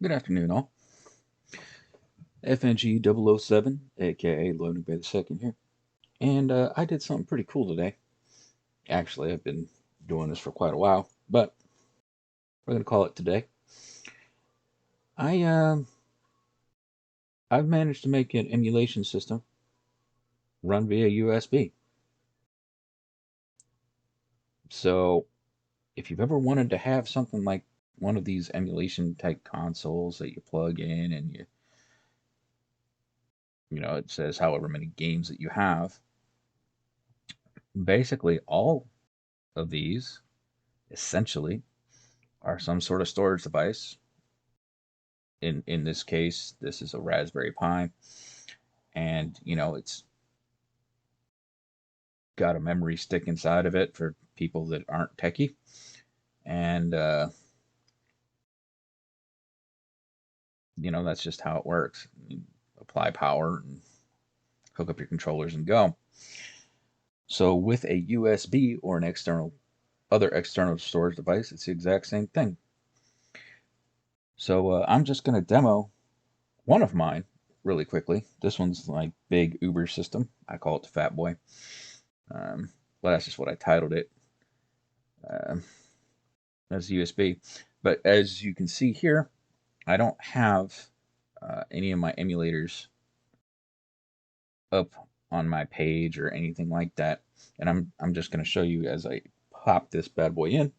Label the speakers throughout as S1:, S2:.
S1: Good afternoon, all. FNG007, aka Lloyd McVey II here. And I did something pretty cool today. Actually, I've been doing this for quite a while, but we're going to call it today. I've managed to make an emulation system run via USB. So if you've ever wanted to have something like one of these emulation type consoles that you plug in and it says however many games that you have, basically all of these essentially are some sort of storage device. In this case, this is a Raspberry Pi, and it's got a memory stick inside of it for people that aren't techie, and that's just how it works. You apply power and hook up your controllers and go. So with a USB or an other external storage device, it's the exact same thing. So I'm just going to demo one of mine really quickly. This one's my big Uber system. I call it the Fat Boy. Well, that's just what I titled it. As USB. But as you can see here, I don't have any of my emulators up on my page or anything like that. And I'm just going to show you as I pop this bad boy in.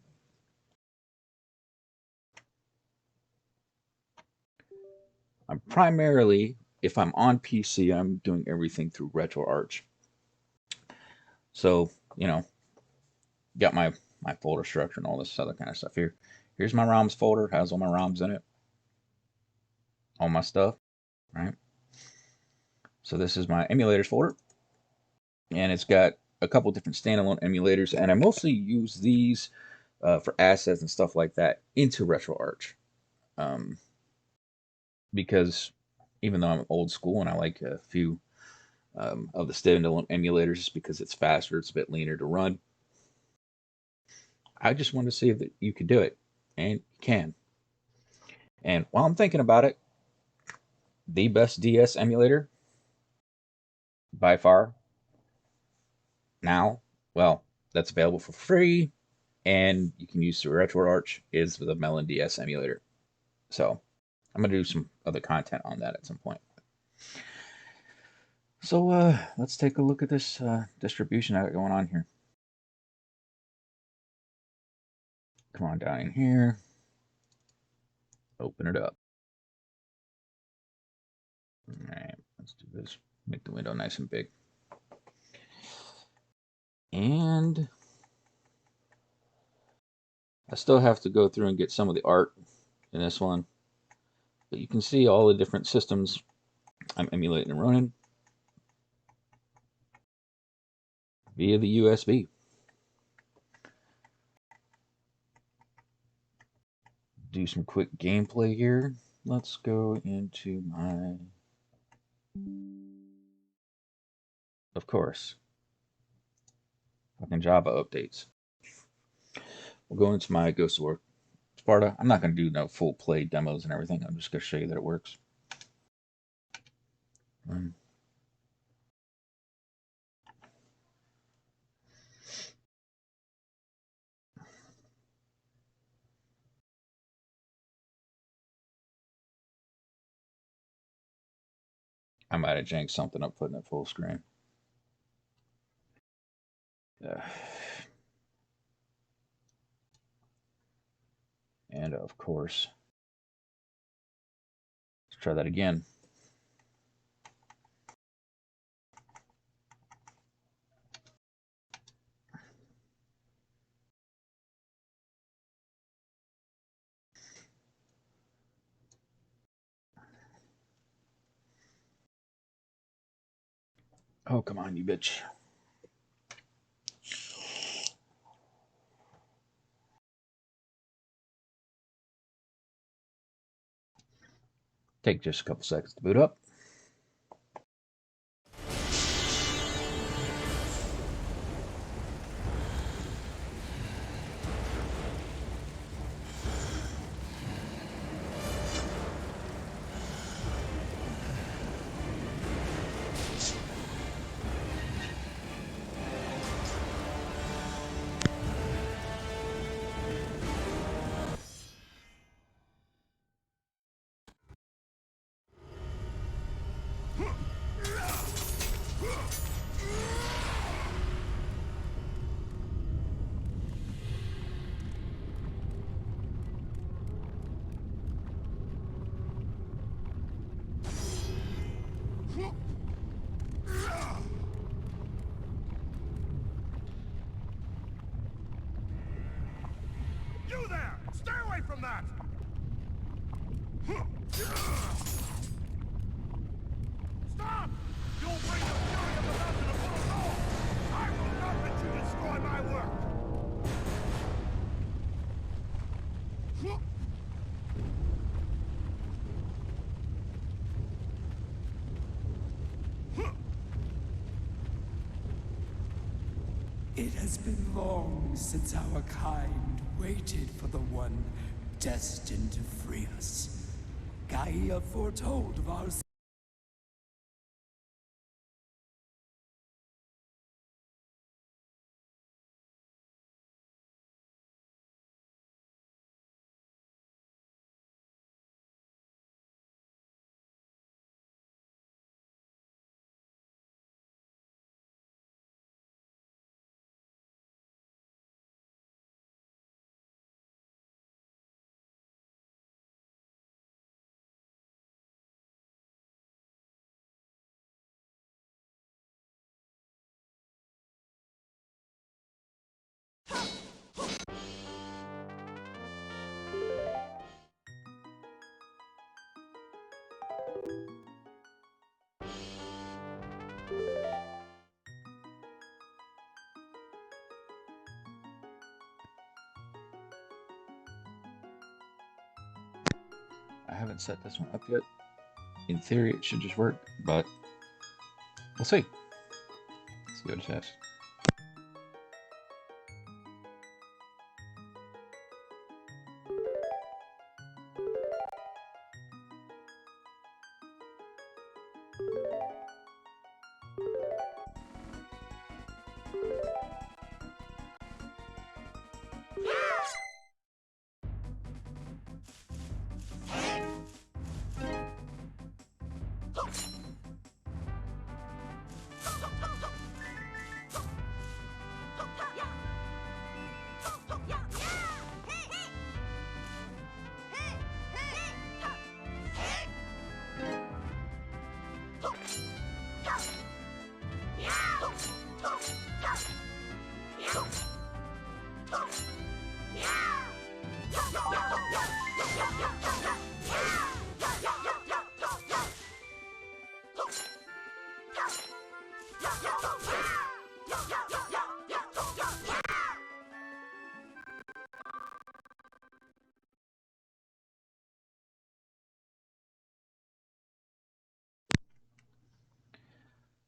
S1: I'm primarily, if I'm on PC, I'm doing everything through Retroarch. So, got my folder structure and all this other kind of stuff here. Here's my ROMs folder, has all my ROMs in it, all my stuff, right? So this is my emulators folder, and it's got a couple different standalone emulators, and I mostly use these for assets and stuff like that into RetroArch, because even though I'm old school and I like a few of the standalone emulators just because it's faster, it's a bit leaner to run, I just wanted to see if you could do it, and you can. And while I'm thinking about it, the best DS emulator by far now, well, that's available for free and you can use through RetroArch is the Melon DS emulator. So I'm going to do some other content on that at some point. So let's take a look at this distribution I got going on here. Come on down in here. Open it up. All right, let's do this. Make the window nice and big. And I still have to go through and get some of the art in this one. But you can see all the different systems I'm emulating and running via the USB. Do some quick gameplay here. Let's go into my, of course, fucking Java updates. We'll go into my Ghost of War Sparta. I'm not going to do no full play demos and everything. I'm just going to show you that it works. I might have janked something up putting it full screen. And of course, let's try that again. Oh, come on, you bitch. Take just a couple seconds to boot up.
S2: Stay away from that! Stop! You'll bring the fury of the mountain upon us all! I will not let you destroy my work!
S3: It has been long since our kind waited for the one destined to free us. Gaia foretold of our
S1: I haven't set this one up yet. In theory, it should just work, but we'll see. Let's go to test.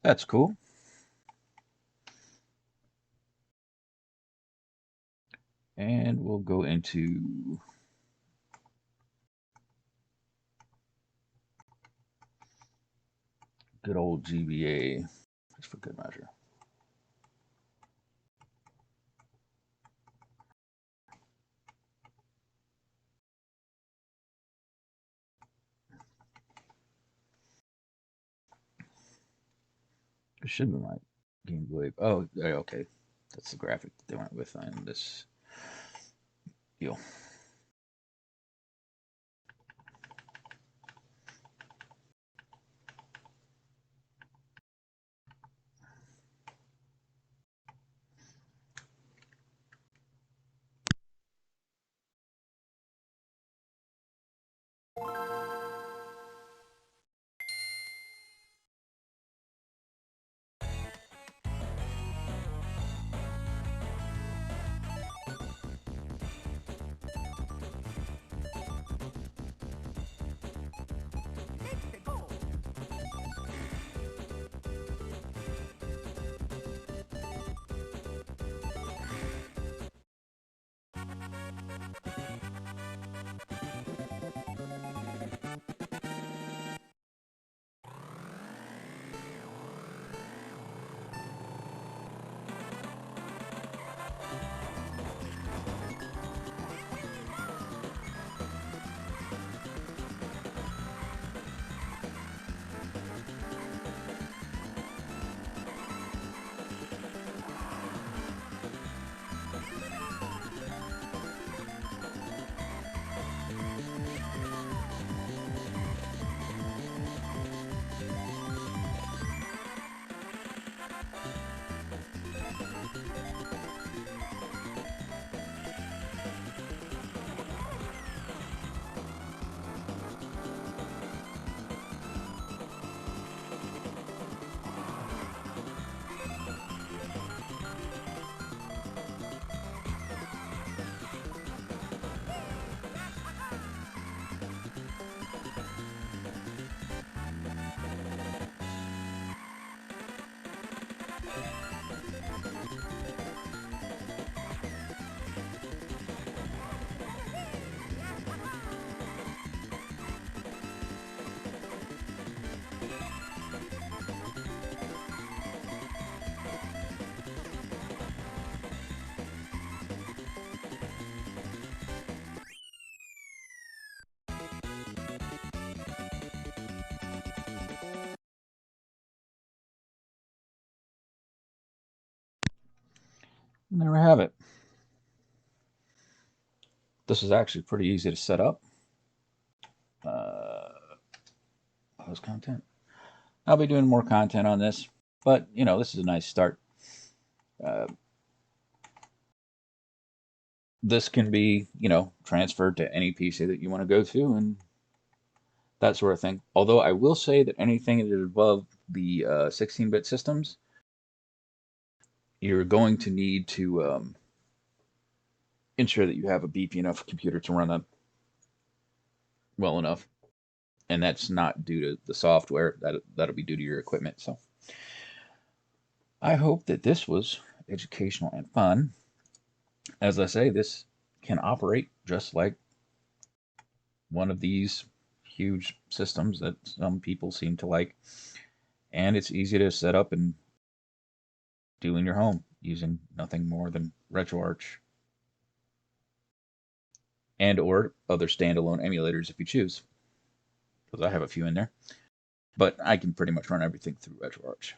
S1: That's cool. And we'll go into good old GBA, just for good measure. It should be my Game Boy. Oh, okay. That's the graphic that they went with on this deal. And there we have it. This is actually pretty easy to set up. Post content. I'll be doing more content on this, but you know, this is a nice start. This can be, you know, transferred to any PC that you want to go to and that sort of thing. Although I will say that anything that is above the 16-bit systems, you're going to need to ensure that you have a beefy enough computer to run them well enough. And that's not due to the software, that'll be due to your equipment. So I hope that this was educational and fun. As I say, this can operate just like one of these huge systems that some people seem to like. And it's easy to set up and do in your home using nothing more than RetroArch and or other standalone emulators if you choose, because I have a few in there. But I can pretty much run everything through RetroArch.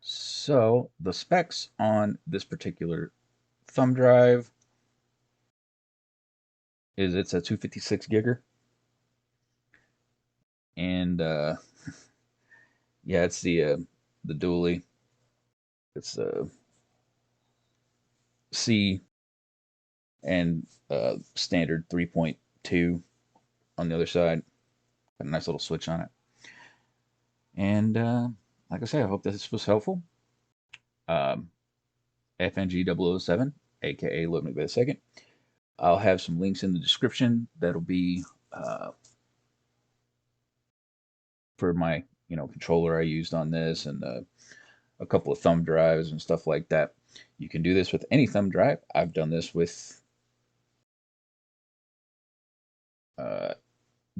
S1: So the specs on this particular thumb drive is it's a 256 gigger. And yeah, it's the dually. It's C and standard 3.2 on the other side. Got a nice little switch on it. And like I say, I hope this was helpful. FNG007, aka Lloyd McVey II. I'll have some links in the description that'll be for my controller I used on this and a couple of thumb drives and stuff like that. You can do this with any thumb drive. I've done this with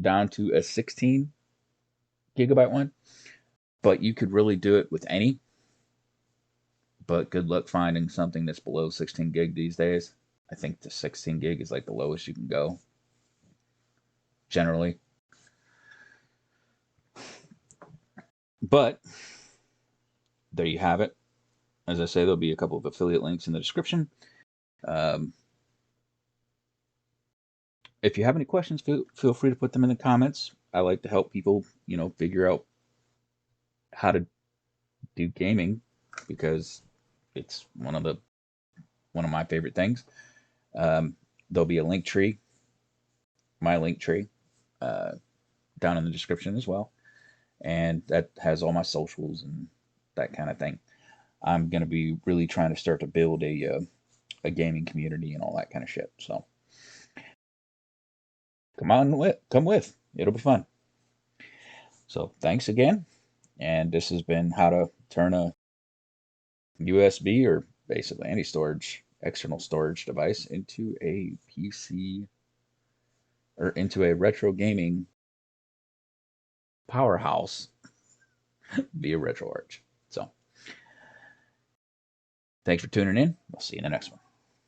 S1: down to a 16 gigabyte one, but you could really do it with any. But good luck finding something that's below 16 gig these days. I think the 16 gig is like the lowest you can go generally. But there you have it. As I say, there'll be a couple of affiliate links in the description. If you have any questions, feel free to put them in the comments. I like to help people, figure out how to do gaming because it's one of my favorite things. There'll be a Linktree, my Linktree, down in the description as well, and that has all my socials and that kind of thing. I'm going to be really trying to start to build a gaming community and all that kind of shit. So come with. It'll be fun. So thanks again. And this has been how to turn a USB or basically any external storage device into a PC or into a retro gaming powerhouse via RetroArch. So thanks for tuning in. We'll see you in the next one.